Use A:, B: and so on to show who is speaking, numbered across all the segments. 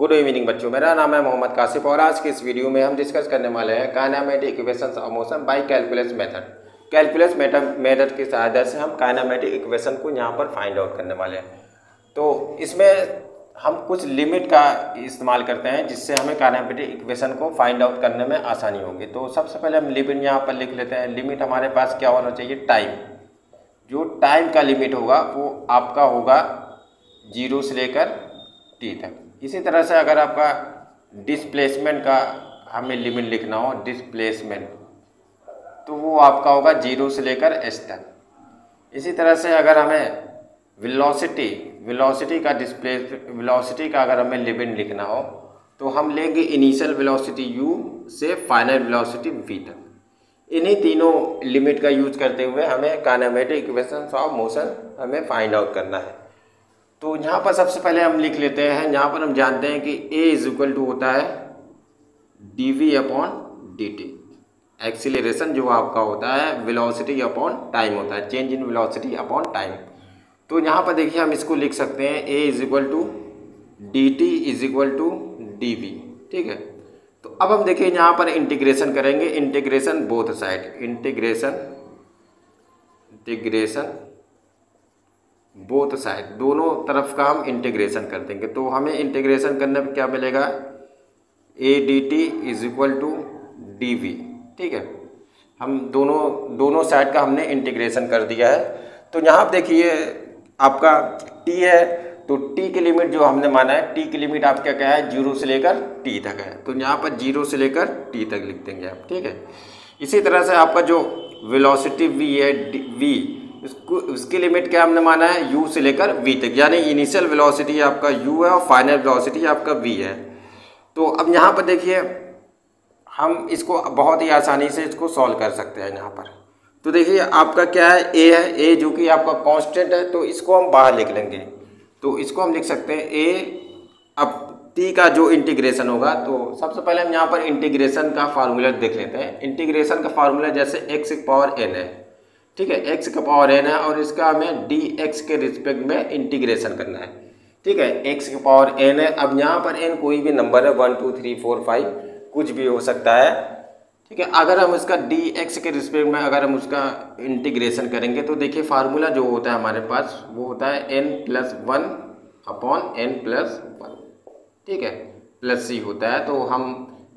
A: Good evening बच्चों, मेरा नाम है मोहम्मद कासिफ और आज के इस वीडियो में हम डिस्कस करने वाले हैं kinematic equations of motion by calculus method. Calculus method की सहायता से हम काइनेमेटिक इक्वेशन को यहाँ पर फाइंड आउट करने वाले हैं। तो इसमें हम कुछ लिमिट का इस्तेमाल करते हैं जिससे हमें काइनेमेटिक इक्वेशन को फाइंड आउट करने में आसानी होगी। तो सबसे पहले हम लिमिट यहाँ पर लिख लेते हैं। लिमिट हमारे पास क्या होना चाहिए? टाइम। जो टाइम का लिमिट होगा वो आपका होगा 0 से लेकर t तक। इसी तरह से अगर आपका डिस्प्लेसमेंट का हमें लिमिट लिखना हो, डिस्प्लेसमेंट, तो वो आपका होगा 0 से लेकर s तक। इसी तरह से अगर हमें वेलोसिटी का अगर हमें लिमिट लिखना हो तो हम लेंगे इनिशियल वेलोसिटी u से फाइनल वेलोसिटी v तक। इन्हीं तीनों लिमिट का यूज करते हुए हमें काइनेमेटिक इक्वेशंस ऑफ मोशन हमें फाइंड आउट करना है। तो यहाँ पर सबसे पहले हम लिख लेते हैं, यहाँ पर हम जानते हैं कि a इज इक्वल टू होता है dv अपॉन dt। एक्सीलरेशन जो आपका होता है वेलोसिटी अपॉन टाइम होता है, change in velocity upon time. तो यहाँ पर देखिए हम इसको लिख सकते हैं a is equal to dt is equal to dv। ठीक है, तो अब हम देखिए यहाँ पर इंटीग्रेशन करेंगे, integration both side, integration both side, दोनों तरफ का हम इंटीग्रेशन कर देंगे। तो हमें इंटीग्रेशन करने पर क्या मिलेगा? a dt is equal to dv। ठीक है, हम दोनों साइड का हमने इंटीग्रेशन कर दिया है। तो यहाँ पर देखिए आपका t है, तो t की लिमिट जो हमने माना है, t की लिमिट आपका क्या है? 0 से लेकर t तक है। तो यहाँ पर 0 से लेकर t तक लिख देंगे आप। ठीक है, इसी तरह से आपका जो वेलोसिटी v है, v, उसकी लिमिट क्या हमने माना है? u से लेकर v तक, यानी इनिशियल वेलोसिटी आपका u है और फाइनल वेलोसिटी आपका v है। तो अब यहाँ पर देखिए हम इसको बहुत ही आसानी से इसको सॉल्व कर सकते हैं यहाँ पर। तो देखिए आपका क्या है? a है, a जो कि आपका कांस्टेंट है, तो इसको हम बाहर लिख लेंगे। तो इसको हम लिख सकते हैं a। अब t का जो इंटीग्रेशन होगा, तो सबसे पहले हम यहाँ पर इंटीग्रेशन का फार्मूला देख लेते हैं। इंटीग्रेशन का फार्मूला जैसे x की पावर n है, ठीक है, x का पावर n है और इसका हमें dx के रिस्पेक्ट में इंटीग्रेशन करना है। ठीक है, x की पावर n है। अब यहाँ पर n कोई भी नंबर है, 1 2 3 4 5 कुछ भी हो सकता है। ठीक है, अगर हम उसका dx के रिस्पेक्ट में अगर हम उसका इंटीग्रेशन करेंगे तो देखिए फार्मूला जो होता है हमारे पास वो होता है n+1 अपॉन n+1। ठीक है, प्लस c होता है, तो हम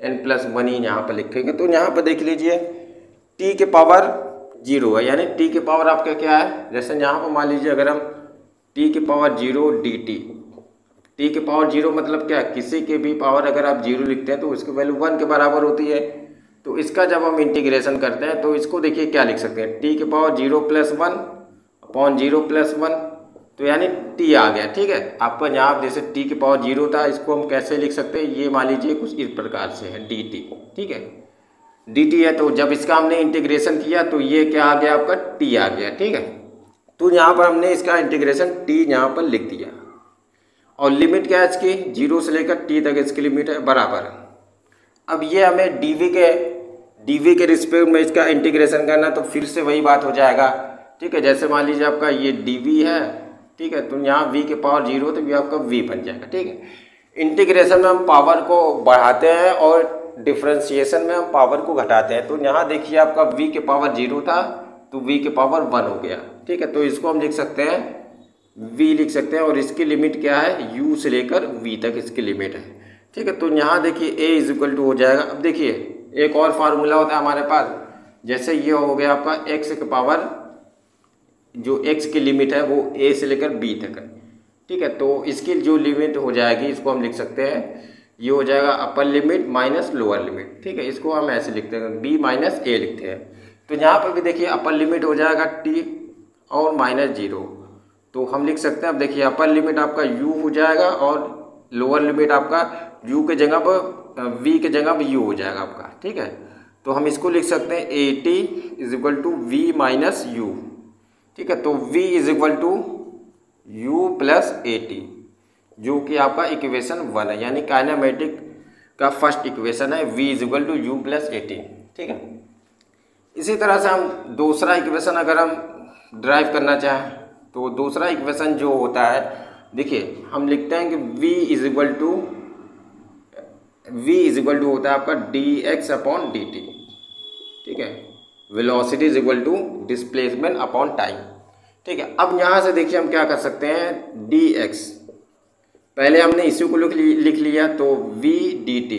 A: n+1 ही यहाँ पर लिखेंगे। तो यहाँ पर देख लीजिए t के पावर 0 है, यानी t के पावर आपका क्या है? जैसे यहाँ पर मान लीजिए अगर हम t के पावर 0 dt, t के पावर 0 मतलब क्या? किसी के भी पावर अगर आप 0 लिखते हैं तो उसकी वैल्यू 1 के बराबर होती है। तो इसका जब हम इंटीग्रेशन करते हैं तो इसको देखिए क्या लिख सकते हैं? t के पावर 0+1 अपॉन 0+1, तो यानी t आ गया। ठीक है, आपका यहाँ जैसे t के पावर 0 था, इसको हम कैसे लिख सकते हैं? ये मान लीजिए कुछ इस प्रकार से है dt। ठीक है, dt है, तो जब इसका हमने इंटीग्रेशन किया तो ये क्या आ गया? आपका t आ गया। ठीक है, तो यहाँ पर हमने इसका इंटीग्रेशन t यहाँ पर लिख दिया और लिमिट क्या है इसकी? 0 से लेकर t तक इसकी लिमिट है बराबर। अब ये हमें dv के रिस्पेक्ट में इसका इंटीग्रेशन करना, तो फिर से वही बात हो जाएगा। ठीक है, जैसे मान लीजिए आपका ये dv है, ठीक है, तो यहाँ v के पावर 0 तो ये आपका v बन जाएगा। ठीक है, इंटीग्रेशन में हम पावर को बढ़ाते हैं और डिफ्रेंशिएशन में हम पावर को घटाते हैं। तो यहाँ देखिए आपका v के पावर 0 था तो v के पावर 1 हो गया। ठीक है, तो इसको हम लिख सकते हैं v लिख सकते हैं और इसकी लिमिट क्या है? u से लेकर v तक इसकी लिमिट है। ठीक है, तो यहाँ देखिए a इज इक्वल टू हो जाएगा। अब देखिए एक और फार्मूला होता है हमारे पास, जैसे ये हो गया आपका x के पावर, जो x की लिमिट है वो a से लेकर b तक है। ठीक है, तो इसकी जो लिमिट हो जाएगी इसको हम लिख सकते हैं, ये हो जाएगा अपर लिमिट माइनस लोअर लिमिट। ठीक है, इसको हम ऐसे लिखते हैं, b माइनस a लिखते हैं। तो यहाँ पर भी देखिए अपर लिमिट हो जाएगा t और -0, तो हम लिख सकते हैं। अब देखिए अपर लिमिट आपका u हो जाएगा और लोअर लिमिट आपका u के जगह पर v के जगह पर u हो जाएगा आपका। ठीक है, तो हम इसको लिख सकते हैं at is equal to v minus u। ठीक है, तो v is equal to u plus at, जो कि आपका इक्वेशन 1 है, यानी काइनेमेटिक का फर्स्ट इक्वेशन है v is equal to u plus at। ठीक है, इसी तरह से हम दूसरा इक्वेशन अगर हम ड्राइव करना चाहें तो दूसरा इक्वेशन जो होता है, देखिए हम लिखते हैं कि v is equal to v is equal to होता है आपका dx अपॉन dt, ठीक है। Velocity is equal to displacement upon time, ठीक है। अब यहाँ से देखिए हम क्या कर सकते हैं, dx पहले हमने इसी को लिख लिया तो v dt,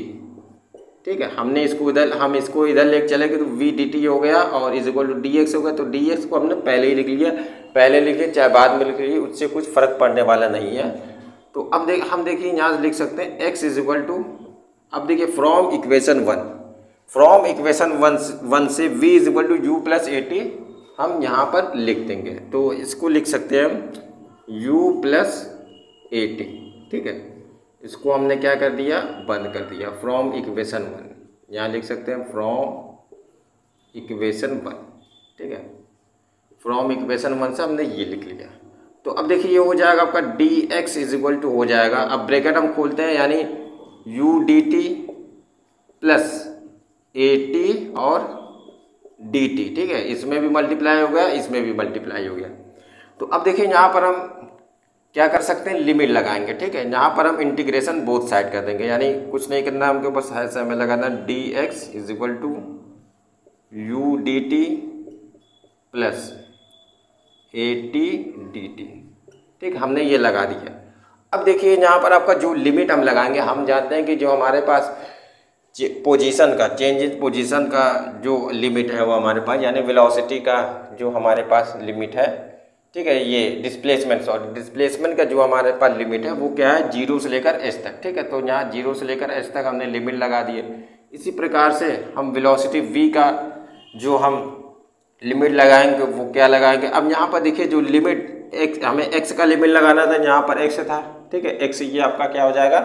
A: ठीक है। हम इसको इधर लेके चले गए तो v dt हो गया और इज इक्वल टू dx हो गया। तो dx को हमने पहले ही लिख लिया, पहले लिखिए चाहे बाद में लिख लीजिए, उससे कुछ फर्क पड़ने वाला नहीं है। तो अब हम देखिए यहाँ से लिख सकते हैं x इज इक्वल टू, अब देखिए फ्रॉम इक्वेशन वन से v is equal to u plus a t हम यहाँ पर लिख देंगे। तो इसको लिख सकते हैं हम u प्लस ए टी, ठीक है। इसको हमने क्या कर दिया, बंद कर दिया। फ्रॉम इक्वेशन वन यहाँ लिख सकते हैं फ्रॉम इक्वेशन वन, ठीक है। फ्रॉम इक्वेशन वन से हमने ये लिख लिया। तो अब देखिए ये हो जाएगा आपका dx इज इक्वल टू हो जाएगा, अब ब्रैकेट हम खोलते हैं यानी u dt plus a T और dt, ठीक है। इसमें भी मल्टीप्लाई हो गया, इसमें भी मल्टीप्लाई हो गया। तो अब देखिए यहाँ पर हम क्या कर सकते हैं, लिमिट लगाएंगे, ठीक है। यहाँ पर हम इंटीग्रेशन बोथ साइड कर देंगे, यानी कुछ नहीं करना हमको, बस ऐसा हमें लगाना dx is equal to u dt plus a t d t, ठीक, हमने ये लगा दिया। अब देखिए यहाँ पर आपका जो लिमिट हम लगाएंगे, हम जानते हैं कि जो हमारे पास पोजीशन का चेंज इन पोजीशन का जो लिमिट है वो हमारे पास, यानी वेलोसिटी का जो हमारे पास लिमिट है, ठीक है। ये डिस्प्लेसमेंट का जो हमारे पास लिमिट है वो क्या है, 0 से लेकर h तक, ठीक है। तो यहाँ 0 से लेकर h तक हमने लिमिट लगा दी है। इसी प्रकार से हम वेलोसिटी v का जो हम लिमिट लगाएंगे वो क्या लगाएंगे, अब यहाँ पर देखिए जो लिमिट x, हमें x का लिमिट लगाना था, यहाँ पर x था, ठीक है। x ये आपका क्या हो जाएगा,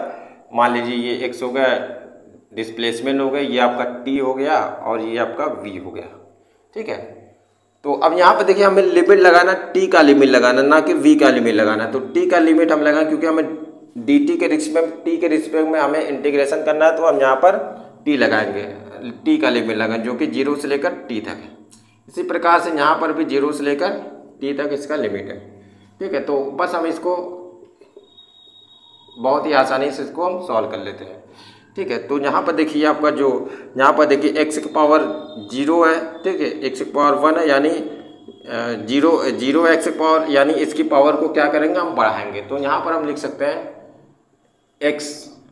A: मान लीजिए ये x हो गया, डिस्प्लेसमेंट हो गया, ये आपका t हो गया और ये आपका v हो गया, ठीक है। तो अब यहाँ पर देखिए हमें लिमिट लगाना, t का लिमिट लगाना, ना कि v का लिमिट लगाना। तो t का लिमिट हम लगाएं क्योंकि हमें dt के रिस्पेक्ट में हमें इंटीग्रेशन करना है, तो हम यहाँ पर t लगाएंगे, t का लिमिट लगाएंगे जो कि 0 से लेकर t तक है। इसी प्रकार से यहाँ पर भी 0 से लेकर t तक इसका लिमिट है, ठीक है। तो बस हम इसको बहुत ही आसानी से इसको हम सॉल्व कर लेते हैं, ठीक है। तो यहाँ पर देखिए आपका जो यहाँ पर देखिए x की पावर 0 है, ठीक है, x की पावर 1 है, यानी 0 x की पावर, यानी इसकी पावर को क्या करेंगे, हम बढ़ाएंगे। तो यहाँ पर हम लिख सकते हैं x,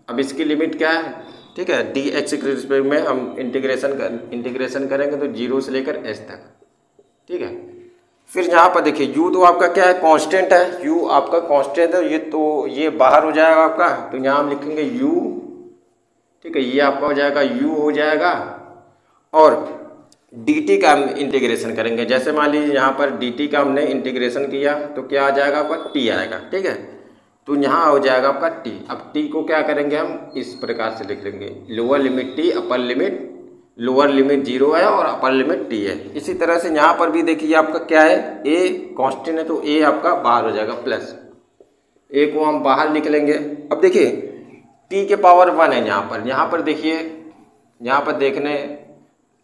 A: अब इसकी लिमिट क्या है, ठीक है, dx के रिस्पेक्ट में हम इंटीग्रेशन करेंगे तो 0 से लेकर h तक, ठीक है। फिर यहाँ पर देखिए u तो आपका क्या है, कांस्टेंट है, u आपका कांस्टेंट है, ये तो ये बाहर हो जाएगा आपका, तो यहाँ हम लिखेंगे u, ठीक है, ये आपका हो जाएगा u हो जाएगा। और dt का हम इंटीग्रेशन करेंगे, जैसे मान लीजिए यहाँ पर dt का हमने इंटीग्रेशन किया तो क्या आ जाएगा आपका, t आएगा, ठीक है। तो यहाँ हो जाएगा आपका t। अब t को क्या करेंगे, हम इस प्रकार से लिख लेंगे, lower limit t, upper limit, lower limit 0 है और अपर लिमिट t है। इसी तरह से यहाँ पर भी देखिए आपका क्या है, a कांस्टेंट है तो a आपका बाहर हो जाएगा, प्लस a को हम बाहर लिख लेंगे। अब देखिए t के पावर 1 है यहाँ पर देखिए,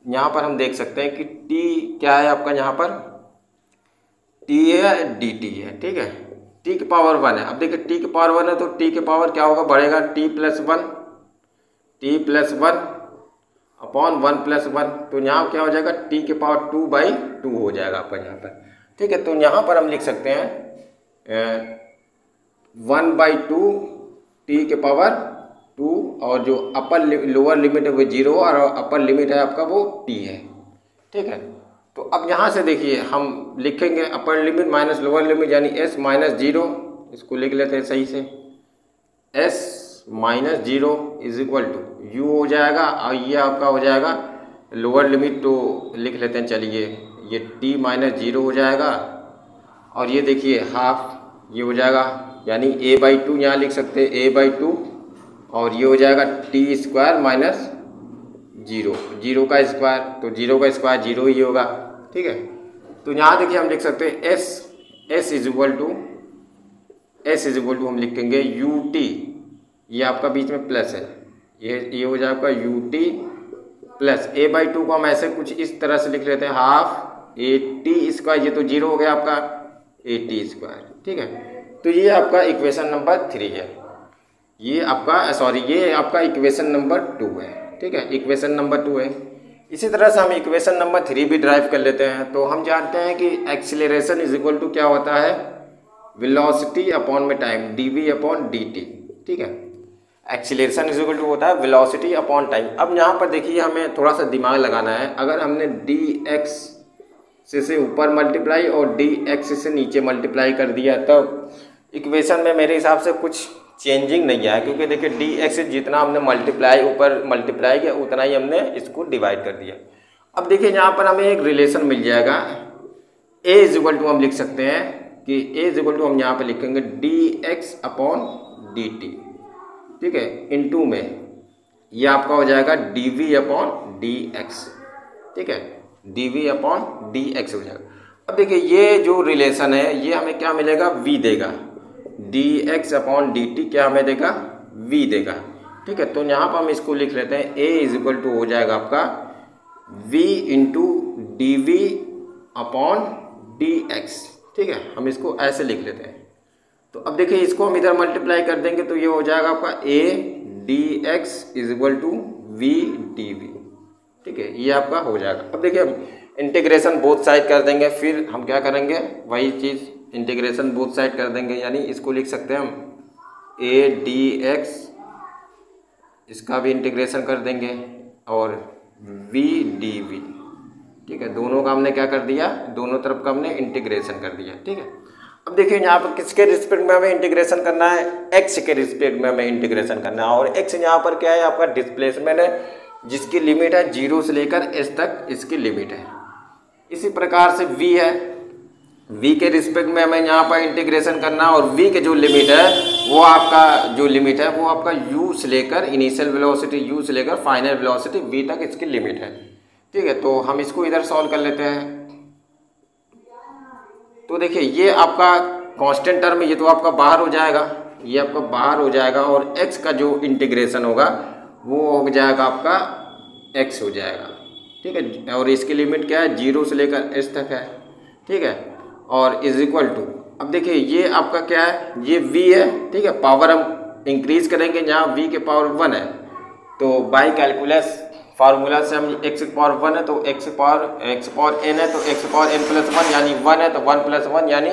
A: यहाँ पर हम देख सकते हैं कि t क्या है आपका, यहाँ पर t है dt है, ठीक है, t की पावर 1 है। अब देखिए t की पावर 1 है तो t की पावर क्या होगा, बढ़ेगा, t प्लस 1 अपॉन 1 प्लस 1, तो यहाँ क्या हो जाएगा, t के पावर 2/2 हो जाएगा आपका यहाँ पर, ठीक है। तो यहाँ पर हम लिख सकते हैं 1/2 t के पावर 2, और जो लोअर लिमिट है वो 0 और अपर लिमिट है आपका वो t है, ठीक है। तो अब यहाँ से देखिए हम लिखेंगे upper limit minus lower limit, यानी s माइनस 0, इसको लिख लेते हैं सही से, s minus 0 is equal to u हो जाएगा, और ये आपका हो जाएगा लोअर लिमिट, तो लिख लेते हैं, चलिए ये t माइनस 0 हो जाएगा, और ये देखिए हाफ, ये हो जाएगा, यानी a/2 यहाँ लिख सकते हैं a/2, और ये हो जाएगा t² माइनस 0 का स्क्वायर, तो 0 का स्क्वायर 0 ही होगा, ठीक है। तो यहाँ देखिए हम लिख सकते हैं s इज इक्वल टू हम लिखेंगे ut, ये आपका बीच में प्लस है, ये हो जाएगा ut प्लस a/2 को हम ऐसे कुछ इस तरह से लिख लेते हैं, हाफ at², ये तो 0 हो गया आपका at², ठीक है। तो ये आपका इक्वेशन नंबर 3 है। ये आपका इक्वेशन नंबर 2 है। ठीक है, इक्वेशन नंबर 2 है। इसी तरह से हम इक्वेशन नंबर 3 भी ड्राइव कर लेते हैं। तो हम जानते हैं कि एक्सीलरेशन इज इक्वल टू क्या होता है, वेलोसिटी अपॉन में टाइम, dv अपॉन dt। ठीक है, एक्सीलरेशन इज इक्वल टू होता है वेलोसिटी अपॉन टाइम। अब यहाँ पर देखिए हमें थोड़ा सा दिमाग लगाना है। अगर हमने dx से ऊपर मल्टीप्लाई और dx से नीचे मल्टीप्लाई कर दिया तब इक्वेशन में मेरे हिसाब से कुछ चेंजिंग नहीं आया, क्योंकि देखिए dx जितना हमने ऊपर मल्टीप्लाई किया उतना ही हमने इसको डिवाइड कर दिया। अब देखिए यहाँ पर हमें एक रिलेशन मिल जाएगा, a इज इक्वल टू हम लिख सकते हैं कि a इज इक्वल टू हम यहाँ पर लिखेंगे dx अपॉन dt। ठीक है, इनटू में ये आपका हो जाएगा dv अपॉन dx। ठीक है, dv अपॉन dx हो जाएगा। अब देखिए ये जो रिलेशन है ये हमें क्या मिलेगा, v देगा, dx अपॉन dt क्या हमें देगा, v देगा। ठीक है, तो यहाँ पर हम इसको लिख लेते हैं, a इज इक्वल टू हो जाएगा आपका v into d v upon dx। ठीक है, हम इसको ऐसे लिख लेते हैं। तो अब देखिए इसको हम इधर मल्टीप्लाई कर देंगे तो ये हो जाएगा आपका a dx is equal to v dv। ठीक है, ये आपका हो जाएगा। अब देखिए इंटीग्रेशन बोथ साइड कर देंगे, फिर हम क्या करेंगे, वही चीज़ इंटीग्रेशन बोथ साइड कर देंगे, यानी इसको लिख सकते हैं हम a dx, इसका भी इंटीग्रेशन कर देंगे, और v dv। ठीक है, दोनों का हमने क्या कर दिया, दोनों तरफ का हमने इंटीग्रेशन कर दिया। ठीक है, अब देखिए यहाँ पर किसके रिस्पेक्ट में हमें इंटीग्रेशन करना है, x के रिस्पेक्ट में हमें इंटीग्रेशन करना है। और x यहाँ पर क्या है, आपका डिस्प्लेसमेंट है, जिसकी लिमिट है 0 से लेकर s तक इसकी लिमिट है। इसी प्रकार से v है, v के रिस्पेक्ट में हमें यहाँ पर इंटीग्रेशन करना है, और v के जो लिमिट है वो आपका u से लेकर इनिशियल वेलोसिटी u से लेकर फाइनल वेलोसिटी v तक इसकी लिमिट है। ठीक है, तो हम इसको इधर सॉल्व कर लेते हैं। तो देखिए ये आपका कांस्टेंट टर्म है, ये तो आपका बाहर हो जाएगा, ये आपका बाहर हो जाएगा, और x का जो इंटीग्रेशन होगा वो हो जाएगा आपका x हो जाएगा। ठीक है, और इसकी लिमिट क्या है, 0 से लेकर s तक है। ठीक है, और इज इक्वल टू, अब देखिए ये आपका क्या है, ये v है। ठीक है, पावर हम इंक्रीज करेंगे, जहाँ v के पावर 1 है तो बाई कैलकुलस फार्मूला से हम x की पावर 1 है तो x पावर n है तो x पावर n प्लस 1 यानी 1 है तो 1 प्लस 1 यानी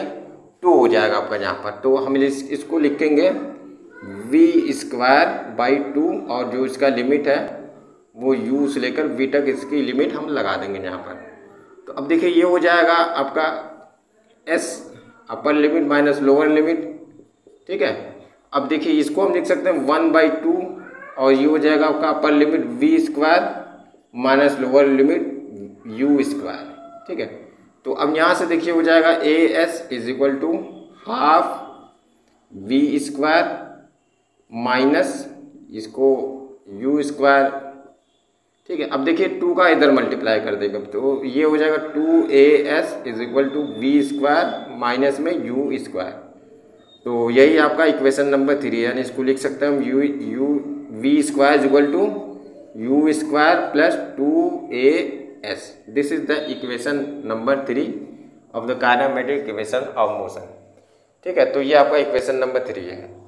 A: 2 हो जाएगा आपका यहाँ पर। तो हम इसको लिखेंगे v स्क्वायर बाई 2, और जो इसका लिमिट है वो u से लेकर v तक इसकी लिमिट हम लगा देंगे यहाँ पर। तो अब देखिए ये हो जाएगा आपका s अपर लिमिट माइनस लोअर लिमिट। ठीक है, अब देखिए इसको हम लिख सकते हैं 1/2, और ये हो जाएगा आपका upper limit v square minus lower limit u square. ठीक है, तो अब यहाँ से देखिए हो जाएगा as is equal to half v square minus इसको u स्क्वायर। ठीक है, अब देखिए 2 का इधर मल्टीप्लाई कर देगा तो ये हो जाएगा 2as is equal to v square minus में u स्क्वायर। तो यही आपका इक्वेशन नंबर 3 है, यानी इसको लिख सकते हैं हम v square is equal to u square plus 2as। This is the equation number 3 of the kinematic equation of motion. ठीक है, तो ये आपका इक्वेशन नंबर 3 है।